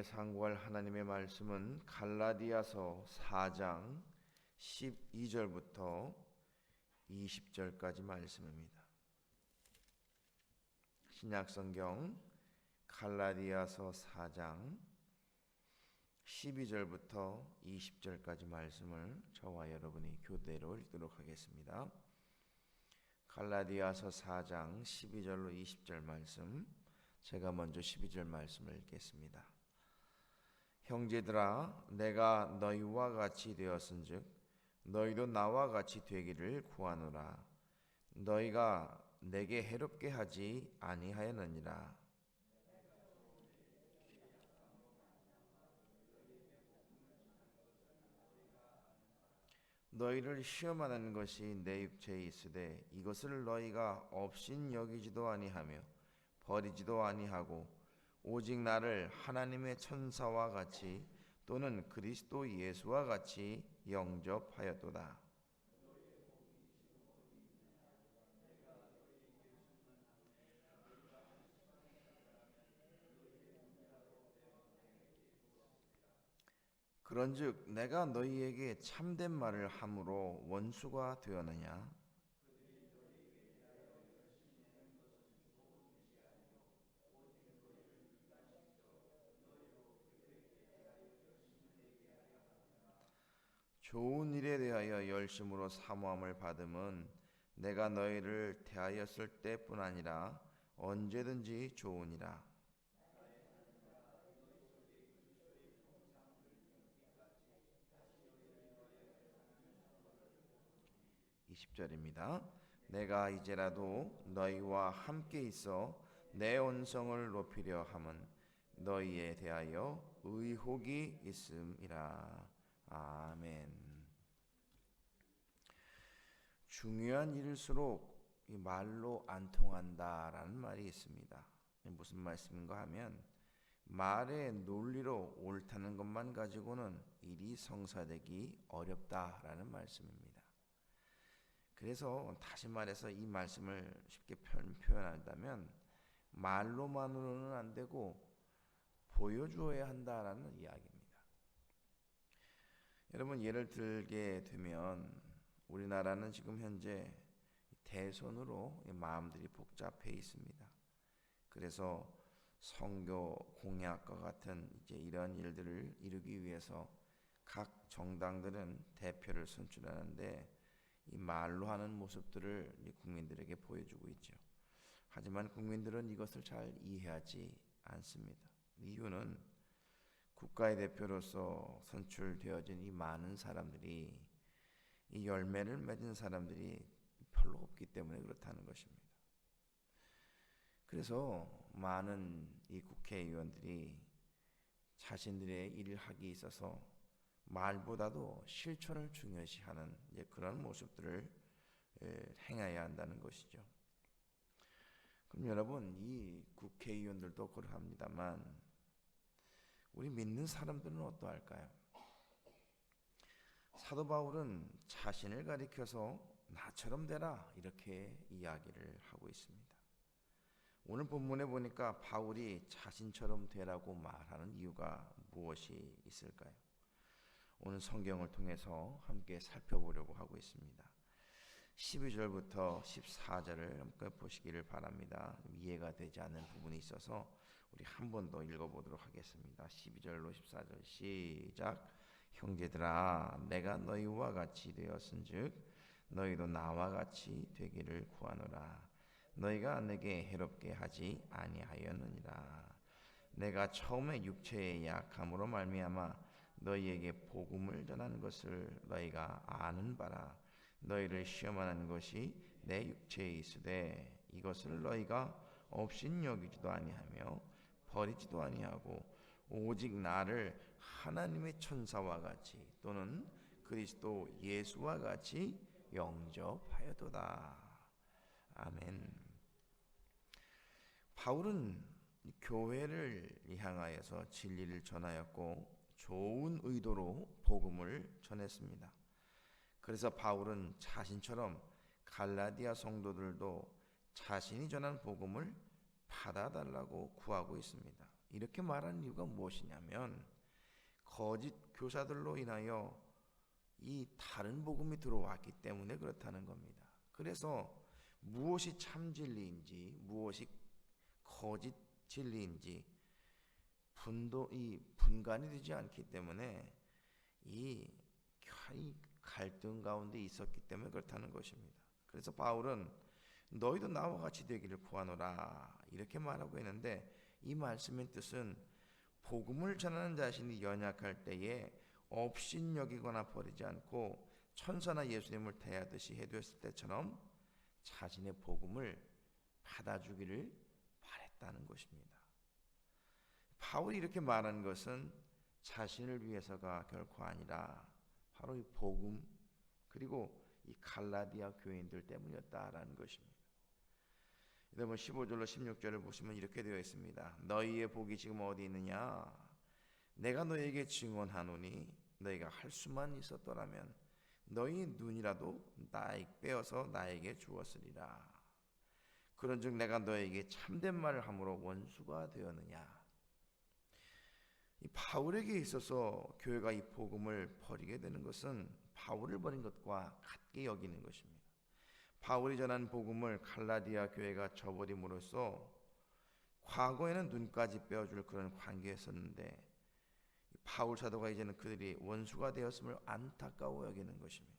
상고할 하나님의 말씀은 갈라디아서 4장 12절부터 20절까지 말씀입니다. 신약성경 갈라디아서 4장 12절부터 20절까지 말씀을 저와 여러분이 교대로 읽도록 하겠습니다. 갈라디아서 4장 12절로 20절 말씀, 제가 먼저 12절 말씀을 읽겠습니다. 형제들아, 내가 너희와 같이 되었은즉 너희도 나와 같이 되기를 구하노라. 너희가 내게 해롭게 하지 아니하였느니라. 너희를 시험하는 것이 내 육체에 있으되 이것을 너희가 업신 여기지도 아니하며 버리지도 아니하고 오직 나를 하나님의 천사와 같이 또는 그리스도 예수와 같이 영접하였도다. 그런즉 내가 너희에게 참된 말을 함으로 원수가 되었느냐? 좋은 일에 대하여 열심으로 사모함을 받음은 내가 너희를 대하였을 때뿐 아니라 언제든지 좋으니라. 20절입니다. 내가 이제라도 너희와 함께 있어 내 온성을 높이려 함은 너희에 대하여 의혹이 있음이라. 아멘. 중요한 일일수록 이 말로 안 통한다라는 말이 있습니다. 무슨 말씀인가 하면 말의 논리로 옳다는 것만 가지고는 일이 성사되기 어렵다라는 말씀입니다. 그래서 다시 말해서 이 말씀을 쉽게 표현한다면 말로만으로는 안 되고 보여주어야 한다라는 이야기입니다. 여러분, 예를 들게 되면 우리나라는 지금 현재 대선으로 마음들이 복잡해 있습니다. 그래서 선거 공약과 같은 이런 일들을 이루기 위해서 각 정당들은 대표를 선출하는데 이 말로 하는 모습들을 국민들에게 보여주고 있죠. 하지만 국민들은 이것을 잘 이해하지 않습니다. 이유는 국가의 대표로서 선출되어진 이 많은 사람들이 이 열매를 맺은 사람들이 별로 없기 때문에 그렇다는 것입니다. 그래서 많은 이 국회의원들이 자신들의 일을 하기 있어서 말보다도 실천을 중요시하는 그런 모습들을 행해야 한다는 것이죠. 그럼 여러분, 이 국회의원들도 그러합니다만 우리 믿는 사람들은 어떠할까요? 사도 바울은 자신을 가리켜서 나처럼 되라 이렇게 이야기를 하고 있습니다. 오늘 본문에 보니까 바울이 자신처럼 되라고 말하는 이유가 무엇이 있을까요? 오늘 성경을 통해서 함께 살펴보려고 하고 있습니다. 12절부터 14절을 함께 보시기를 바랍니다. 이해가 되지 않는 부분이 있어서 우리 한 번 더 읽어보도록 하겠습니다. 12절로 14절 시작. 형제들아, 내가 너희와 같이 되었은즉 너희도 나와 같이 되기를 구하노라. 너희가 내게 해롭게 하지 아니하였느니라. 내가 처음에 육체의 약함으로 말미암아 너희에게 복음을 전하는 것을 너희가 아는 바라. 너희를 시험하는 것이 내 육체에 있으되 이것을 너희가 업신 여기지도 아니하며 버리지도 아니하고 오직 나를 하나님의 천사와 같이 또는 그리스도 예수와 같이 영접하였도다. 아멘. 바울은 교회를 향하여서 진리를 전하였고 좋은 의도로 복음을 전했습니다. 그래서 바울은 자신처럼 갈라디아 성도들도 자신이 전한 복음을 받아달라고 구하고 있습니다. 이렇게 말하는 이유가 무엇이냐면 거짓 교사들로 인하여 이 다른 복음이 들어왔기 때문에 그렇다는 겁니다. 그래서 무엇이 참 진리인지 무엇이 거짓 진리인지 분간이 되지 않기 때문에 이 갈등 가운데 있었기 때문에 그렇다는 것입니다. 그래서 바울은 너희도 나와 같이 되기를 구하노라 이렇게 말하고 있는데, 이 말씀의 뜻은 복음을 전하는 자신이 연약할 때에 업신여기거나 버리지 않고 천사나 예수님을 대하듯이 해두었을 때처럼 자신의 복음을 받아주기를 바랬다는 것입니다. 바울이 이렇게 말하는 것은 자신을 위해서가 결코 아니라 바로 이 복음 그리고 이 갈라디아 교인들 때문이었다라는 것입니다. 여러분 15절로 16절을 보시면 이렇게 되어 있습니다. 너희의 복이 지금 어디 있느냐? 내가 너희에게 증언하노니 너희가 할 수만 있었더라면 너희 눈이라도 빼어서 나에게 주었으리라. 그런즉 내가 너희에게 참된 말을 함으로 원수가 되었느냐? 이 바울에게 있어서 교회가 이 복음을 버리게 되는 것은 바울을 버린 것과 같게 여기는 것입니다. 바울이 전한 복음을 갈라디아 교회가 저버림으로써 과거에는 눈까지 빼어줄 그런 관계였었는데 바울 사도가 이제는 그들이 원수가 되었음을 안타까워 여기는 것입니다.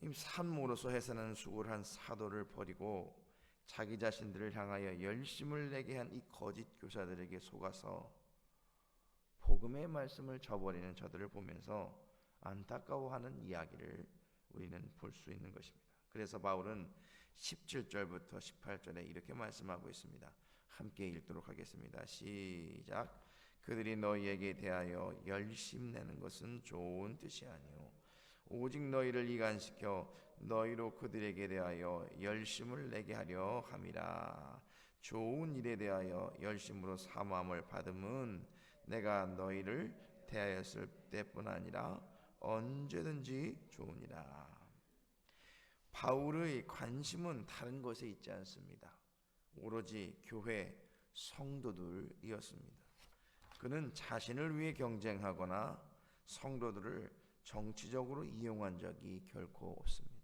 이 산모로서 해서는 수고를 한 사도를 버리고 자기 자신들을 향하여 열심을 내게 한 이 거짓 교사들에게 속아서 복음의 말씀을 저버리는 저들을 보면서 안타까워하는 이야기를 우리는 볼 수 있는 것입니다. 그래서 바울은 17절부터 18절에 이렇게 말씀하고 있습니다. 함께 읽도록 하겠습니다. 시작. 그들이 너희에게 대하여 열심내는 것은 좋은 뜻이 아니오 오직 너희를 이간시켜 너희로 그들에게 대하여 열심을 내게 하려 함이라. 좋은 일에 대하여 열심으로 사모함을 받음은 내가 너희를 대하였을 때뿐 아니라 언제든지 좋으니라. 바울의 관심은 다른 것에 있지 않습니다. 오로지 교회 성도들이었습니다. 그는 자신을 위해 경쟁하거나 성도들을 정치적으로 이용한 적이 결코 없습니다.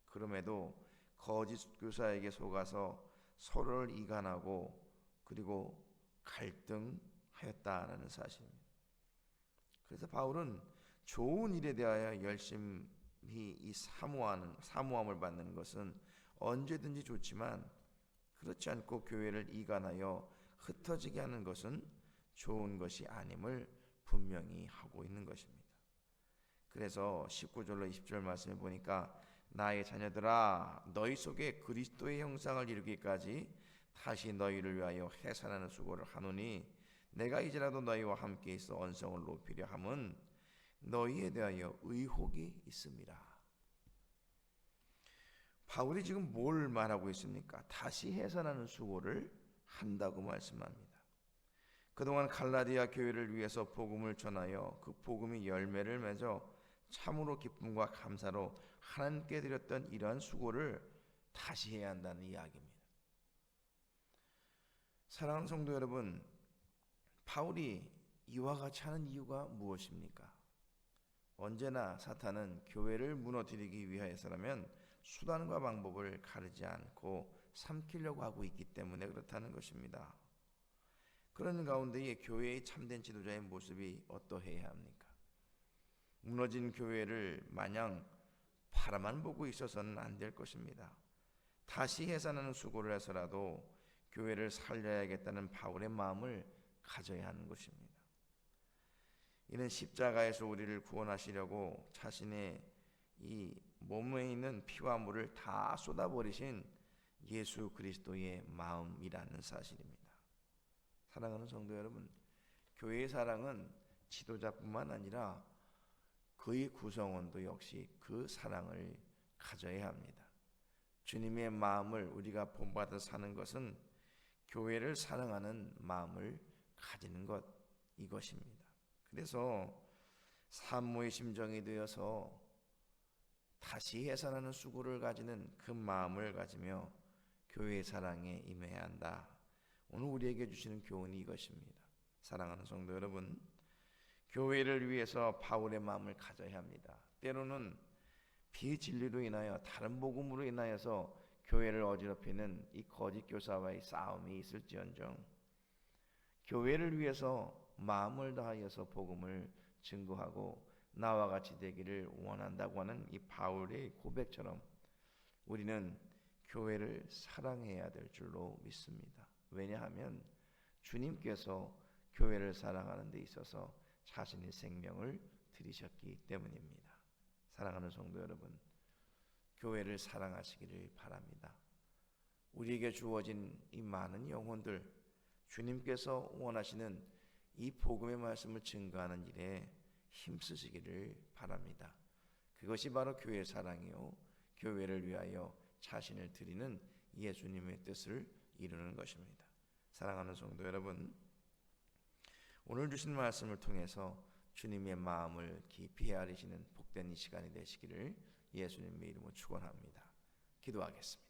그럼에도 거짓 교사에게 속아서 서로를 이간하고 그리고 갈등하였다는 사실입니다. 그래서 바울은 좋은 일에 대하여 열심히 이 사모함을 받는 것은 언제든지 좋지만 그렇지 않고 교회를 이간하여 흩어지게 하는 것은 좋은 것이 아님을 분명히 하고 있는 것입니다. 그래서 19절로 20절 말씀을 보니까 나의 자녀들아 너희 속에 그리스도의 형상을 이루기까지 다시 너희를 위하여 해산하는 수고를 하노니 내가 이제라도 너희와 함께 있어 언성을 높이려 함은 너희에 대하여 의혹이 있음이라. 바울이 지금 뭘 말하고 있습니까? 다시 해산하는 수고를 한다고 말씀합니다. 그동안 갈라디아 교회를 위해서 복음을 전하여 그 복음이 열매를 맺어 참으로 기쁨과 감사로 하나님께 드렸던 이러한 수고를 다시 해야 한다는 이야기입니다. 사랑하는 성도 여러분, 바울이 이와 같이 하는 이유가 무엇입니까? 언제나 사탄은 교회를 무너뜨리기 위하여서라면 수단과 방법을 가리지 않고 삼키려고 하고 있기 때문에 그렇다는 것입니다. 그런 가운데에 교회의 참된 지도자의 모습이 어떠해야 합니까? 무너진 교회를 마냥 바라만 보고 있어서는 안 될 것입니다. 다시 해산하는 수고를 해서라도 교회를 살려야겠다는 바울의 마음을 가져야 하는 것입니다. 이는 십자가에서 우리를 구원하시려고 자신의 이 몸에 있는 피와 물을 다 쏟아버리신 예수 그리스도의 마음이라는 사실입니다. 사랑하는 성도 여러분, 교회의 사랑은 지도자뿐만 아니라 그의 구성원도 역시 그 사랑을 가져야 합니다. 주님의 마음을 우리가 본받아 사는 것은 교회를 사랑하는 마음을 가지는 것, 이것입니다. 그래서 산모의 심정이 되어서 다시 해산하는 수고를 가지는 그 마음을 가지며 교회의 사랑에 임해야 한다. 오늘 우리에게 주시는 교훈이 이것입니다. 사랑하는 성도 여러분, 교회를 위해서 바울의 마음을 가져야 합니다. 때로는 비진리로 인하여 다른 복음으로 인하여서 교회를 어지럽히는 이 거짓 교사와의 싸움이 있을지언정 교회를 위해서 마음을 다하여서 복음을 증거하고 나와 같이 되기를 원한다고 하는 이 바울의 고백처럼 우리는 교회를 사랑해야 될 줄로 믿습니다. 왜냐하면 주님께서 교회를 사랑하는 데 있어서 자신의 생명을 들이셨기 때문입니다. 사랑하는 성도 여러분, 교회를 사랑하시기를 바랍니다. 우리에게 주어진 이 많은 영혼들, 주님께서 원하시는 이 복음의 말씀을 증거하는 일에 힘쓰시기를 바랍니다. 그것이 바로 교회 사랑이요, 교회를 위하여 자신을 드리는 예수님의 뜻을 이루는 것입니다. 사랑하는 성도 여러분, 오늘 주신 말씀을 통해서 주님의 마음을 깊이 헤아리시는 복된 이 시간이 되시기를 예수님의 이름으로 축원합니다. 기도하겠습니다.